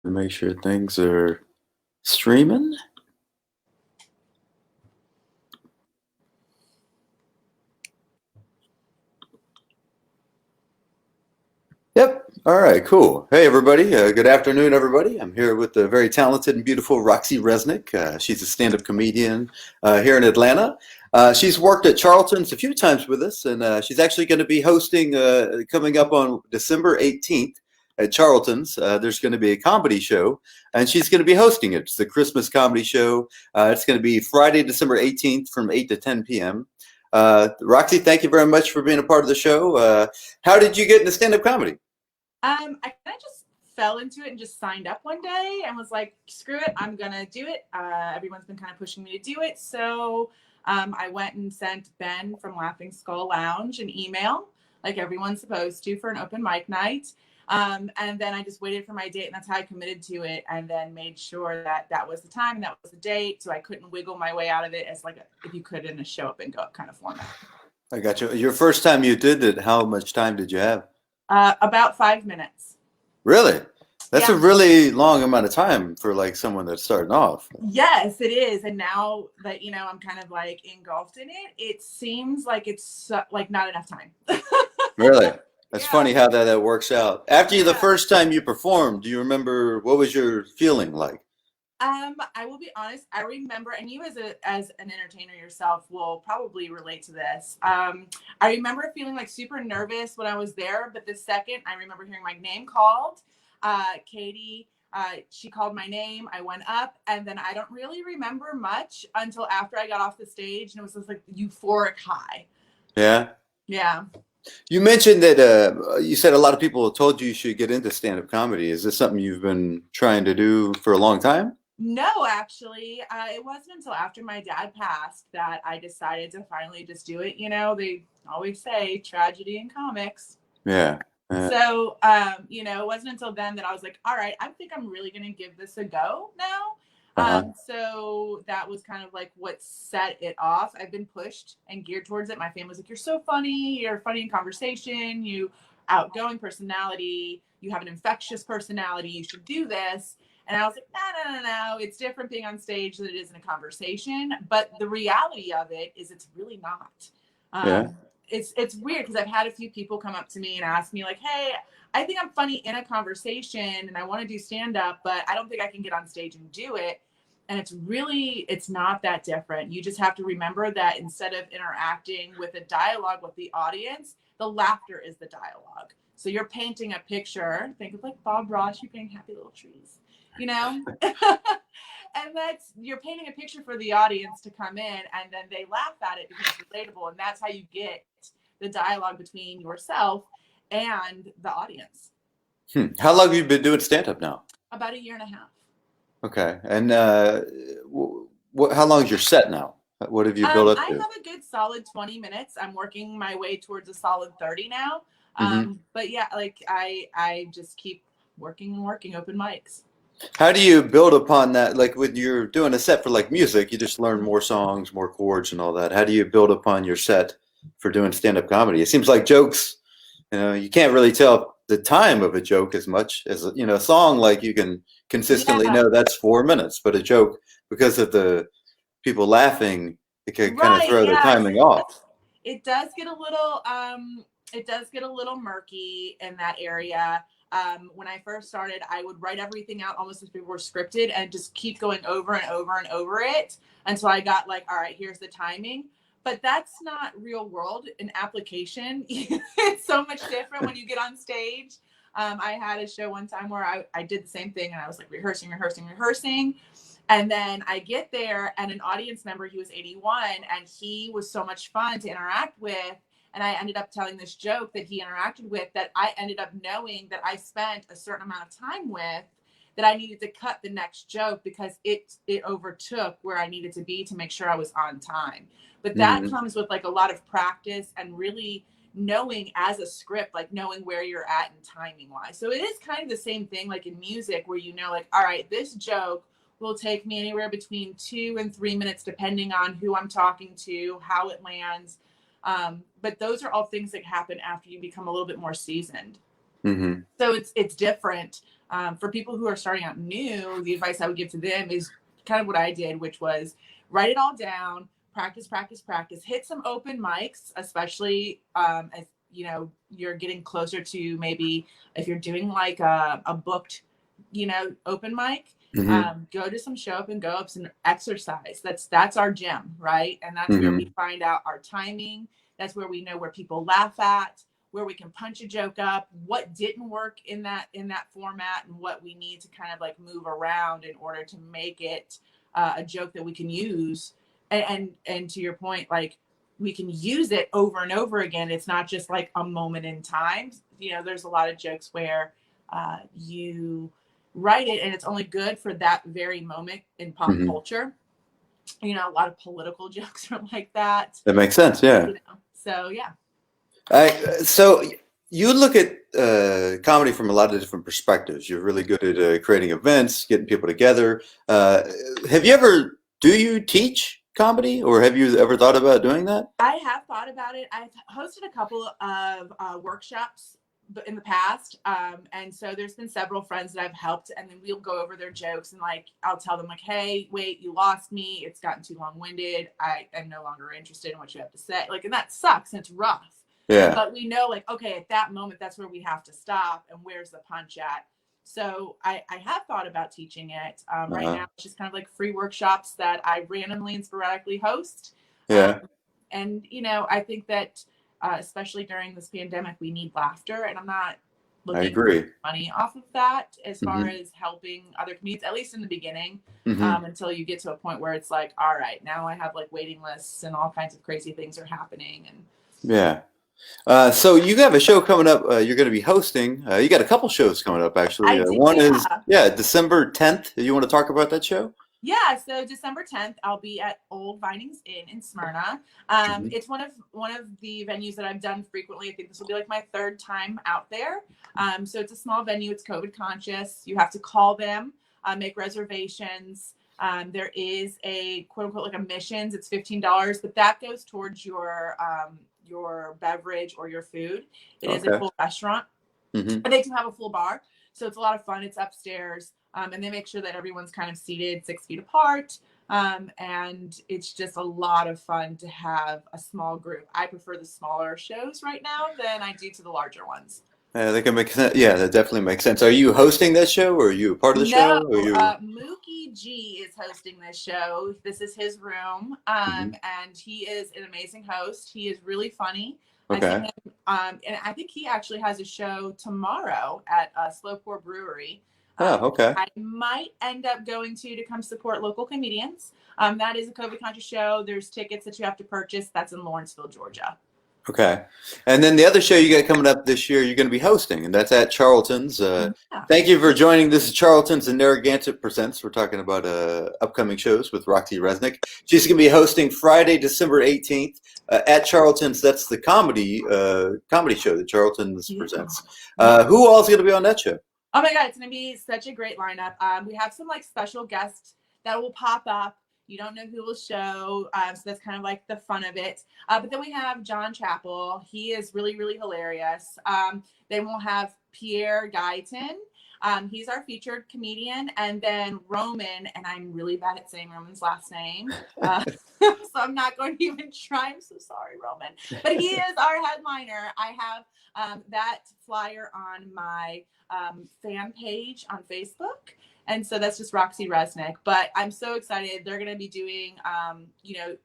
Make sure things are streaming. Yep. All right, cool. Hey, everybody. Good afternoon, everybody. I'm here with the very talented and beautiful Roxy Resnick. She's a stand-up comedian here in Atlanta. She's worked at Charlton's a few times with us, and she's actually going to be hosting coming up on December 18th at Charlton's. There's going to be a comedy show, and she's going to be hosting it. It's the Christmas comedy show. It's going to be Friday, December 18th from 8 to 10 p.m. Roxy, thank you very much for being a part of the show. How did you get into stand-up comedy? I kind of just fell into it and just signed up one day and was like, screw it, I'm gonna do it. Everyone's been kind of pushing me to do it. So I went and sent Ben from Laughing Skull Lounge an email, like everyone's supposed to, for an open mic night. And then I just waited for my date, and that's how I committed to it, and then made sure that that was the time and that was the date, so I couldn't wiggle my way out of it as if you could in a show up and go kind of format. I got you. Your first time you did it, how much time did you have? About 5 minutes. Really? That's a Yeah. really long amount of time for like someone that's starting off. Yes, it is. And now that, I'm kind of like engulfed in it, it seems like it's like not enough time. Really? That's Yeah. funny how that works out. After the Yeah. first time you performed, do you remember what was your feeling like? I will be honest. I remember, and you as an entertainer yourself will probably relate to this. I remember feeling like super nervous when I was there, but the second I remember hearing my name called, Katie, she called my name. I went up, and then I don't really remember much until after I got off the stage, and it was just like euphoric high. Yeah. Yeah. You mentioned that you said a lot of people told you should get into stand-up comedy. Is this something you've been trying to do for a long time? No, actually, it wasn't until after my dad passed that I decided to finally just do it. They always say tragedy in comics. Yeah. Yeah. So, it wasn't until then that I was like, all right, I think I'm really going to give this a go now. Uh-huh. So that was kind of like what set it off. I've been pushed and geared towards it. My family's like, you're so funny. You're funny in conversation. You outgoing personality. You have an infectious personality. You should do this. And I was like, no. It's different being on stage than it is in a conversation. But the reality of it is it's really not. Yeah. It's weird because I've had a few people come up to me and ask me like, hey, I think I'm funny in a conversation and I want to do stand up, but I don't think I can get on stage and do it. And it's not that different. You just have to remember that instead of interacting with a dialogue with the audience, the laughter is the dialogue. So you're painting a picture. Think of like Bob Ross, you're painting happy little trees, and you're painting a picture for the audience to come in, and then they laugh at it because it's relatable, and that's how you get the dialogue between yourself and the audience. How long have you been doing stand-up now? About a year and a half. Okay. And how long is your set now? What have you built up I to? have a good solid 20 minutes. I'm working my way towards a solid 30 now. Mm-hmm. But yeah, like I just keep working and working open mics. How do you build upon that? Like when you're doing a set for like music, you just learn more songs, more chords, and all that. How do you build upon your set for doing stand-up comedy? It seems like jokes, you can't really tell the time of a joke as much as a song. Like you can consistently Yeah. know that's 4 minutes, but a joke, because of the people laughing, it can kind of Right. throw the Yeah. timing off. It does get a little murky in that area. When I first started, I would write everything out almost as if it were scripted and just keep going over and over and over it until I got like, all right, here's the timing. But that's not real world in application. It's so much different when you get on stage. I had a show one time where I did the same thing, and I was like rehearsing. And then I get there, and an audience member, he was 81, and he was so much fun to interact with. And I ended up telling this joke that he interacted with that I ended up knowing that I spent a certain amount of time with, that I needed to cut the next joke because it overtook where I needed to be to make sure I was on time. But that Mm-hmm. comes with like a lot of practice and really knowing as a script, like knowing where you're at and timing wise. So it is kind of the same thing like in music where like, all right, this joke will take me anywhere between 2 and 3 minutes, depending on who I'm talking to, how it lands. But those are all things that happen after you become a little bit more seasoned. Mm-hmm. So it's different. For people who are starting out new, the advice I would give to them is kind of what I did, which was write it all down, practice, practice, practice, hit some open mics, especially as you know, you're getting closer to maybe if you're doing like a booked, you know, open mic, Mm-hmm. go to some show up and go ups and exercise. That's our gym, right? And that's where Mm-hmm. we find out our timing. That's where we know where people laugh at, where we can punch a joke up, what didn't work in that format, and what we need to kind of like move around in order to make it a joke that we can use. And to your point, like we can use it over and over again. It's not just like a moment in time. You know, there's a lot of jokes where you write it and it's only good for that very moment in pop Mm-hmm. culture. You know, a lot of political jokes are like that. That makes sense. Yeah. You know, so yeah. So you look at comedy from a lot of different perspectives. You're really good at creating events, getting people together. Have you ever, do you teach comedy or have you ever thought about doing that? I have thought about it. I've hosted a couple of workshops in the past. And so there's been several friends that I've helped, and then we'll go over their jokes and like, I'll tell them like, hey, wait, you lost me. It's gotten too long winded. I am no longer interested in what you have to say. Like, and that sucks and it's rough. Yeah. But we know like, okay, at that moment, that's where we have to stop. And where's the punch at? So I have thought about teaching it. Right now, it's just kind of like free workshops that I randomly and sporadically host. Yeah. And, you know, I think that especially during this pandemic, we need laughter. And I'm not I looking agree. for money off of that as far Mm-hmm. as helping other comedians, at least in the beginning, Mm-hmm. until you get to a point where it's like, all right, now I have like waiting lists and all kinds of crazy things are happening. And Yeah. So you have a show coming up. You're going to be hosting. You got a couple shows coming up, actually. I do, One is, yeah. yeah, December 10th. You want to talk about that show? Yeah, so December 10th, I'll be at Old Vinings Inn in Smyrna. Mm-hmm. It's one of the venues that I've done frequently. I think this will be like my third time out there. So it's a small venue. It's COVID conscious. You have to call them, make reservations. There is a quote unquote like admissions. It's $15, but that goes towards your beverage or your food. It is a Okay. full restaurant. Mm-hmm. But they do have a full bar, so it's a lot of fun. It's upstairs, and they make sure that everyone's kind of seated 6 feet apart, and it's just a lot of fun to have a small group. I prefer the smaller shows right now than I do to the larger ones. That can make sense. Yeah, that definitely makes sense. Are you hosting that show, or are you a part of the show? No, Or you? Mookie G is hosting this show. This is his room, Mm-hmm. and he is an amazing host. He is really funny. I've Okay. seen him, and I think he actually has a show tomorrow at Slow Pour Brewery. Oh, okay. I might end up going to come support local comedians. That is a COVID conscious show. There's tickets that you have to purchase. That's in Lawrenceville, Georgia. Okay. And then the other show you got coming up this year, you're going to be hosting, and that's at Charlton's. Yeah. Thank you for joining. This is Charlton's and Narragansett Presents. We're talking about upcoming shows with Roxy Resnick. She's going to be hosting Friday, December 18th at Charlton's. That's the comedy show that Charlton's presents. Who all is going to be on that show? Oh my God, it's going to be such a great lineup. We have some like special guests that will pop up. You don't know who will show, so that's kind of like the fun of it. But then we have John Chappell. He is really, really hilarious. Then we'll have Pierre Guyton. He's our featured comedian. And then Roman, and I'm really bad at saying Roman's last name, so I'm not going to even try. I'm so sorry, Roman. But he is our headliner. I have that flyer on my fan page on Facebook. And so that's just Roxy Resnick. But I'm so excited. They're going to be doing,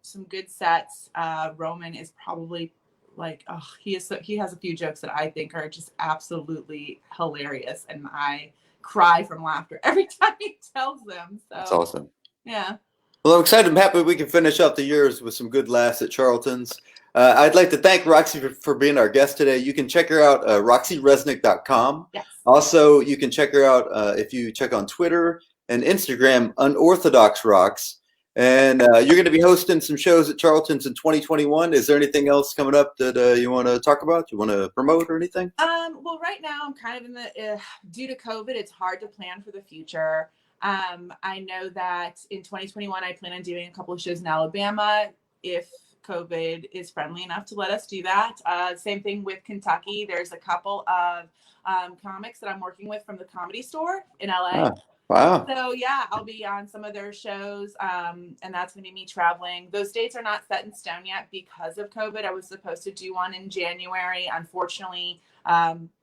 some good sets. Roman is probably like, he has a few jokes that I think are just absolutely hilarious. And I cry from laughter every time he tells them. So That's awesome. Yeah. Well, I'm excited. I'm happy we can finish up the years with some good laughs at Charlton's. I'd like to thank Roxy for being our guest today. You can check her out, roxyresnick.com. Yes. Also, you can check her out if you check on Twitter and Instagram, Unorthodox Rocks. And you're going to be hosting some shows at Charlton's in 2021. Is there anything else coming up that you want to talk about? You want to promote or anything? Well, right now I'm kind of in the due to COVID, it's hard to plan for the future. I know that in 2021 I plan on doing a couple of shows in Alabama if COVID is friendly enough to let us do that. Same thing with Kentucky. There's a couple of comics that I'm working with from the Comedy Store in LA. Ah, wow. So yeah, I'll be on some of their shows, and that's going to be me traveling. Those dates are not set in stone yet because of COVID. I was supposed to do one in January. Unfortunately,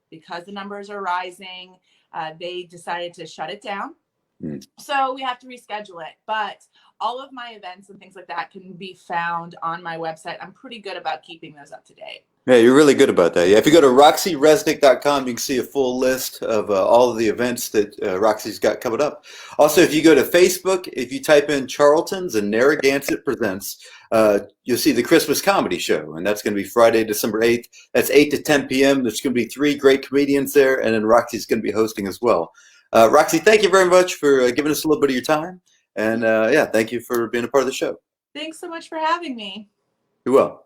because the numbers are rising, they decided to shut it down. So we have to reschedule it. But all of my events and things like that can be found on my website. I'm pretty good about keeping those up to date. Yeah, you're really good about that. Yeah, if you go to roxyresnick.com, you can see a full list of all of the events that Roxy's got coming up. Also, if you go to Facebook, if you type in Charlton's and Narragansett Presents, you'll see the Christmas comedy show, and that's going to be Friday, December 8th. That's 8 to 10 p.m. There's going to be 3 great comedians there, and then Roxy's going to be hosting as well. Roxy, thank you very much for giving us a little bit of your time, and yeah, thank you for being a part of the show. Thanks so much for having me. You're welcome.